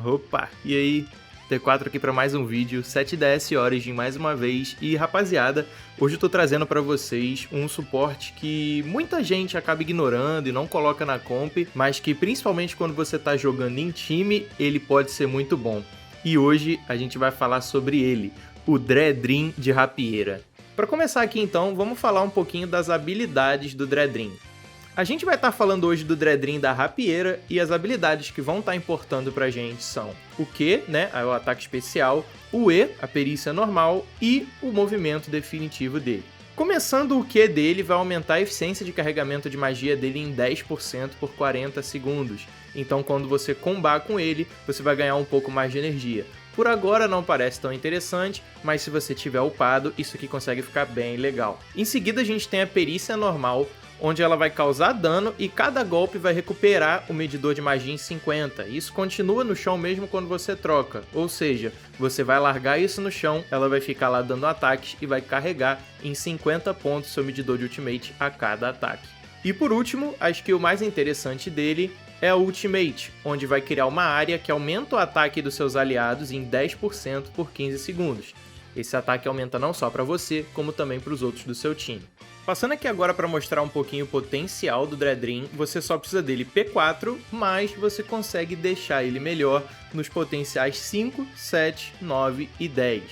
Opa, e aí? T4 aqui para mais um vídeo, 7DS Origin mais uma vez, e rapaziada, hoje eu tô trazendo para vocês um suporte que muita gente acaba ignorando e não coloca na comp, mas que principalmente quando você tá jogando em time, ele pode ser muito bom. E hoje a gente vai falar sobre ele, o Dredream de Rapieira. Para começar aqui então, vamos falar um pouquinho das habilidades do Dredream. A gente vai estar falando hoje do Dredream da Rapieira e as habilidades que vão estar importando pra gente são o Q, né, o ataque especial, o E, a perícia normal e o movimento definitivo dele. Começando, o Q dele vai aumentar a eficiência de carregamento de magia dele em 10% por 40 segundos. Então quando você combar com ele, você vai ganhar um pouco mais de energia. Por agora não parece tão interessante, mas se você tiver upado, isso aqui consegue ficar bem legal. Em seguida a gente tem a perícia normal, onde ela vai causar dano e cada golpe vai recuperar o medidor de magia em 50. Isso continua no chão mesmo quando você troca, ou seja, você vai largar isso no chão, ela vai ficar lá dando ataques e vai carregar em 50 pontos seu medidor de ultimate a cada ataque. E por último, a skill mais interessante dele é a Ultimate, onde vai criar uma área que aumenta o ataque dos seus aliados em 10% por 15 segundos. Esse ataque aumenta não só para você, como também para os outros do seu time. Passando aqui agora para mostrar um pouquinho o potencial do Dredream, você só precisa dele P4, mas você consegue deixar ele melhor nos potenciais 5, 7, 9 e 10.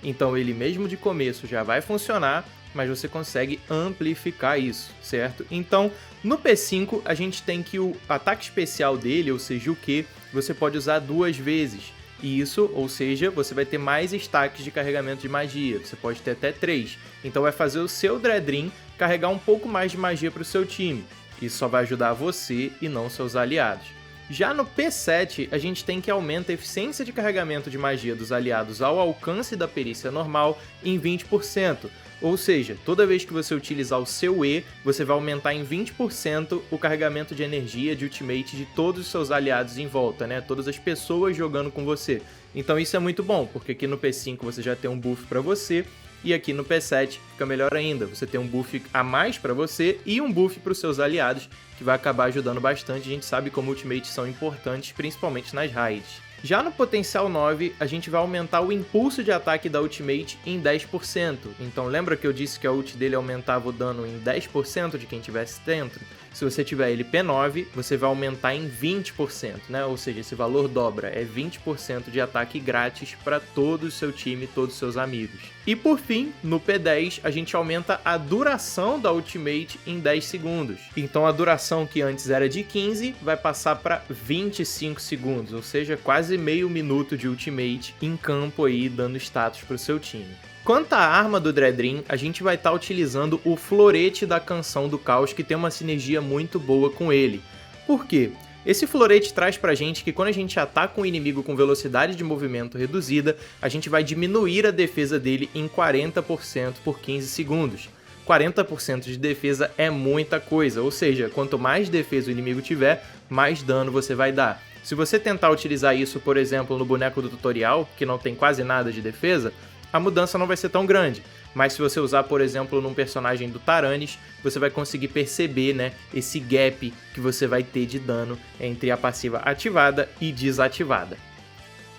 Então ele mesmo de começo já vai funcionar, mas você consegue amplificar isso, certo? Então no P5 a gente tem que o ataque especial dele, ou seja, o Q, você pode usar 2 vezes. E isso, ou seja, você vai ter mais stacks de carregamento de magia, você pode ter até 3. Então vai fazer o seu Dredream carregar um pouco mais de magia para o seu time. Isso só vai ajudar você e não seus aliados. Já no P7, a gente tem que aumentar a eficiência de carregamento de magia dos aliados ao alcance da perícia normal em 20%. Ou seja, toda vez que você utilizar o seu E, você vai aumentar em 20% o carregamento de energia de ultimate de todos os seus aliados em volta, né? Todas as pessoas jogando com você. Então isso é muito bom, porque aqui no P5 você já tem um buff para você, e aqui no P7 fica melhor ainda. Você tem um buff a mais para você e um buff para os seus aliados, que vai acabar ajudando bastante. A gente sabe como ultimates são importantes, principalmente nas raids. Já no potencial 9, a gente vai aumentar o impulso de ataque da ultimate em 10%. Então lembra que eu disse que a ult dele aumentava o dano em 10% de quem estivesse dentro? Se você tiver ele P9, você vai aumentar em 20%, né? Ou seja, esse valor dobra, é 20% de ataque grátis para todo o seu time, todos os seus amigos. E por fim, no P10, a gente aumenta a duração da ultimate em 10 segundos. Então a duração que antes era de 15 vai passar para 25 segundos, ou seja, quase meio minuto de ultimate em campo aí, dando status para o seu time. Quanto à arma do Dredream, a gente vai estar utilizando o Florete da Canção do Caos, que tem uma sinergia muito boa com ele. Por quê? Esse florete traz pra gente que quando a gente ataca um inimigo com velocidade de movimento reduzida, a gente vai diminuir a defesa dele em 40% por 15 segundos. 40% de defesa é muita coisa, ou seja, quanto mais defesa o inimigo tiver, mais dano você vai dar. Se você tentar utilizar isso, por exemplo, no boneco do tutorial, que não tem quase nada de defesa, a mudança não vai ser tão grande. Mas se você usar, por exemplo, num personagem do Taranis, você vai conseguir perceber, né, esse gap que você vai ter de dano entre a passiva ativada e desativada.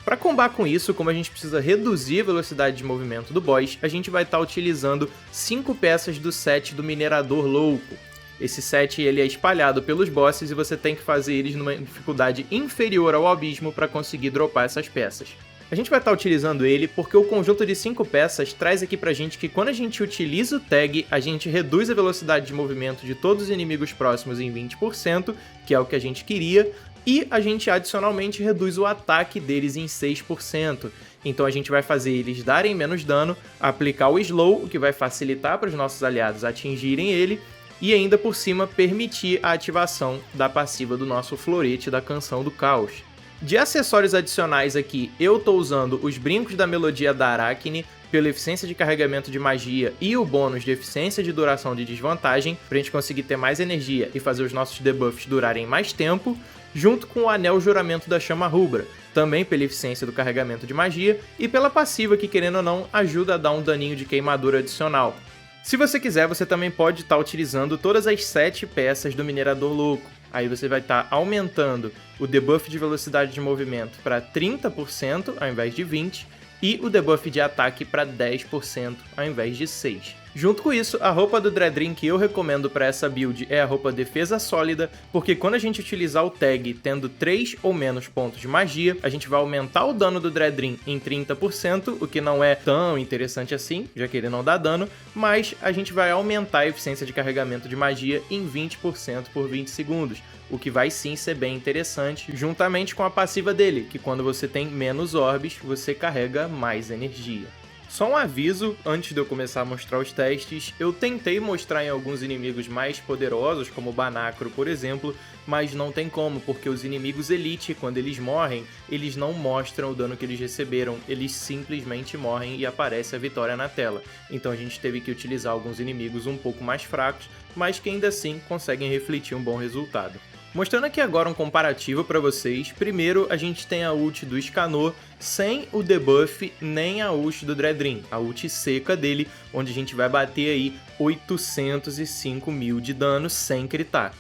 Para combar com isso, como a gente precisa reduzir a velocidade de movimento do boss, a gente vai estar utilizando 5 peças do set do Minerador Louco. Esse set ele é espalhado pelos bosses e você tem que fazer eles numa dificuldade inferior ao abismo para conseguir dropar essas peças. A gente vai estar utilizando ele porque o conjunto de 5 peças traz aqui pra gente que quando a gente utiliza o tag, a gente reduz a velocidade de movimento de todos os inimigos próximos em 20%, que é o que a gente queria, e a gente adicionalmente reduz o ataque deles em 6%. Então a gente vai fazer eles darem menos dano, aplicar o slow, o que vai facilitar para os nossos aliados atingirem ele, e ainda por cima permitir a ativação da passiva do nosso Florete da Canção do Caos. De acessórios adicionais aqui, eu estou usando os brincos da melodia da Arachne, pela eficiência de carregamento de magia e o bônus de eficiência de duração de desvantagem, para a gente conseguir ter mais energia e fazer os nossos debuffs durarem mais tempo, junto com o Anel Juramento da Chama Rubra, também pela eficiência do carregamento de magia e pela passiva que, querendo ou não, ajuda a dar um daninho de queimadura adicional. Se você quiser, você também pode estar utilizando todas as 7 peças do Minerador Louco. Aí você vai estar aumentando o debuff de velocidade de movimento para 30% ao invés de 20%, e o debuff de ataque para 10% ao invés de 6%. Junto com isso, a roupa do Dreadrin que eu recomendo para essa build é a roupa Defesa Sólida, porque quando a gente utilizar o tag tendo 3 ou menos pontos de magia, a gente vai aumentar o dano do Dreadrin em 30%, o que não é tão interessante assim, já que ele não dá dano, mas a gente vai aumentar a eficiência de carregamento de magia em 20% por 20 segundos, o que vai sim ser bem interessante, juntamente com a passiva dele, que quando você tem menos orbes, você carrega mais energia. Só um aviso, antes de eu começar a mostrar os testes, eu tentei mostrar em alguns inimigos mais poderosos, como o Banacro, por exemplo, mas não tem como, porque os inimigos Elite, quando eles morrem, eles não mostram o dano que eles receberam, eles simplesmente morrem e aparece a vitória na tela. Então a gente teve que utilizar alguns inimigos um pouco mais fracos, mas que ainda assim conseguem refletir um bom resultado. Mostrando aqui agora um comparativo para vocês, primeiro a gente tem a ult do Escanor sem o debuff nem a ult do Dreadrin, a ult seca dele, onde a gente vai bater aí 805 mil de dano sem critar.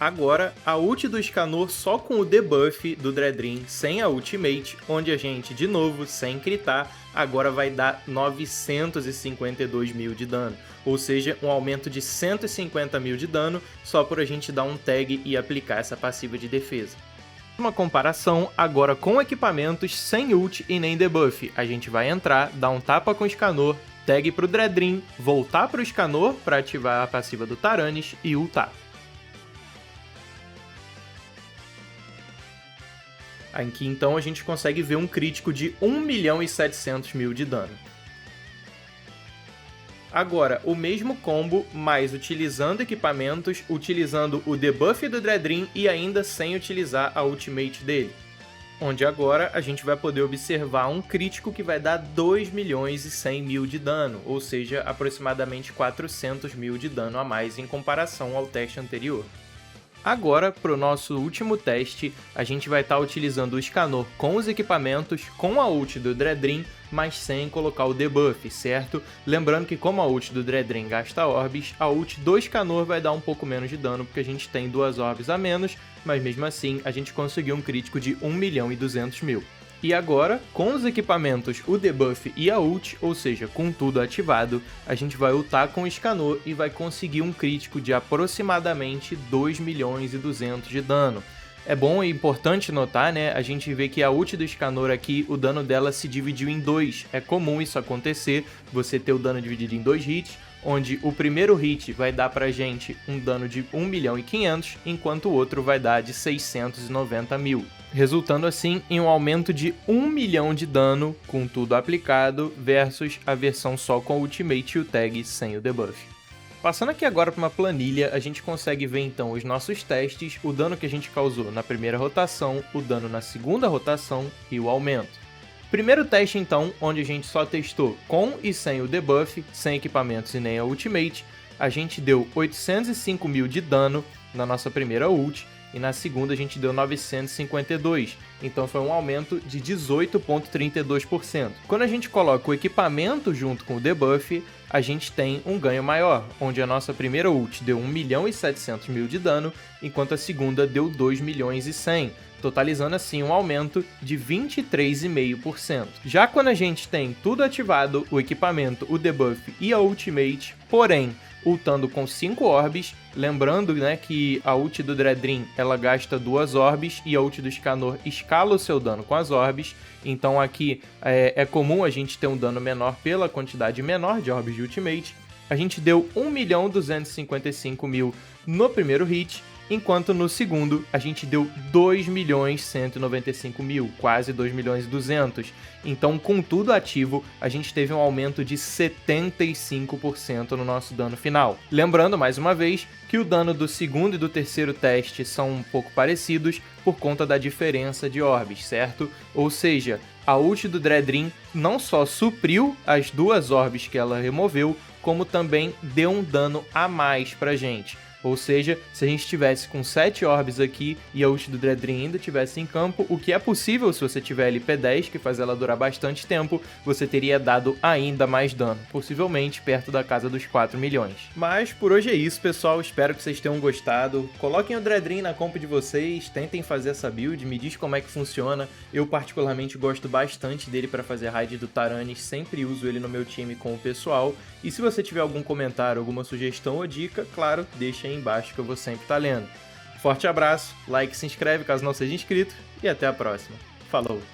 Agora, a ult do Escanor só com o debuff do Dreadrin sem a ultimate, onde a gente, de novo, sem critar, agora vai dar 952 mil de dano, ou seja, um aumento de 150 mil de dano só por a gente dar um tag e aplicar essa passiva de defesa. Uma comparação agora com equipamentos sem ult e nem debuff, a gente vai entrar, dar um tapa com o Escanor, tag pro Dreadrin, voltar pro Escanor para ativar a passiva do Taranis e ultar. Aqui então a gente consegue ver um crítico de 1.700.000 de dano. Agora, o mesmo combo, mas utilizando equipamentos, utilizando o debuff do Dreadrin e ainda sem utilizar a ultimate dele. Onde agora a gente vai poder observar um crítico que vai dar 2.100.000 de dano, ou seja, aproximadamente 400 mil de dano a mais em comparação ao teste anterior. Agora, para o nosso último teste, a gente vai estar utilizando o Escanor com os equipamentos, com a ult do Dreadrin, mas sem colocar o debuff, certo? Lembrando que como a ult do Dreadrin gasta orbes, a ult do Escanor vai dar um pouco menos de dano, porque a gente tem 2 orbes a menos, mas mesmo assim a gente conseguiu um crítico de 1.200.000. E agora, com os equipamentos, o debuff e a ult, ou seja, com tudo ativado, a gente vai ultar com o Escanor e vai conseguir um crítico de aproximadamente 2.200.000 de dano. É bom e importante notar, né, a gente vê que a ult do Escanor aqui, o dano dela se dividiu em 2. É comum isso acontecer, você ter o dano dividido em 2 hits, onde o primeiro hit vai dar pra gente um dano de 1.500.000, enquanto o outro vai dar de 690.000. Resultando assim em um aumento de 1 milhão de dano com tudo aplicado versus a versão só com o Ultimate e o tag sem o debuff. Passando aqui agora para uma planilha, a gente consegue ver então os nossos testes, o dano que a gente causou na primeira rotação, o dano na segunda rotação e o aumento. Primeiro teste então, onde a gente só testou com e sem o debuff, sem equipamentos e nem a Ultimate, a gente deu 805 mil de dano na nossa primeira ult, e na segunda a gente deu 952, então foi um aumento de 18,32%. Quando a gente coloca o equipamento junto com o debuff, a gente tem um ganho maior, onde a nossa primeira ult deu 1.700.000 de dano, enquanto a segunda deu 2.100.000, totalizando assim um aumento de 23,5%. Já quando a gente tem tudo ativado, o equipamento, o debuff e a ultimate, porém ultando com 5 orbes, lembrando, né, que a ult do Dreadrin ela gasta 2 orbes e a ult do Escanor escala o seu dano com as orbes, então aqui é comum a gente ter um dano menor pela quantidade menor de orbes de ultimate. A gente deu 1.255.000 no primeiro hit, enquanto no segundo a gente deu 2.195.000, quase 2.200.000. Então, com tudo ativo, a gente teve um aumento de 75% no nosso dano final. Lembrando, mais uma vez, que o dano do segundo e do terceiro teste são um pouco parecidos por conta da diferença de orbes, certo? Ou seja, a ult do Dreadrin não só supriu as 2 orbes que ela removeu, como também deu um dano a mais pra gente. Ou seja, se a gente estivesse com 7 orbes aqui e a ult do Dreadrin ainda estivesse em campo, o que é possível se você tiver LP10, que faz ela durar bastante tempo, você teria dado ainda mais dano, possivelmente perto da casa dos 4 milhões. Mas por hoje é isso, pessoal, espero que vocês tenham gostado. Coloquem o Dreadrin na comp de vocês, tentem fazer essa build, me diz como é que funciona. Eu particularmente gosto bastante dele para fazer raid do Taranis, sempre uso ele no meu time com o pessoal. E se você tiver algum comentário, alguma sugestão ou dica, claro, deixa aí embaixo que eu vou sempre estar lendo. Forte abraço, like, se inscreve caso não seja inscrito e até a próxima. Falou!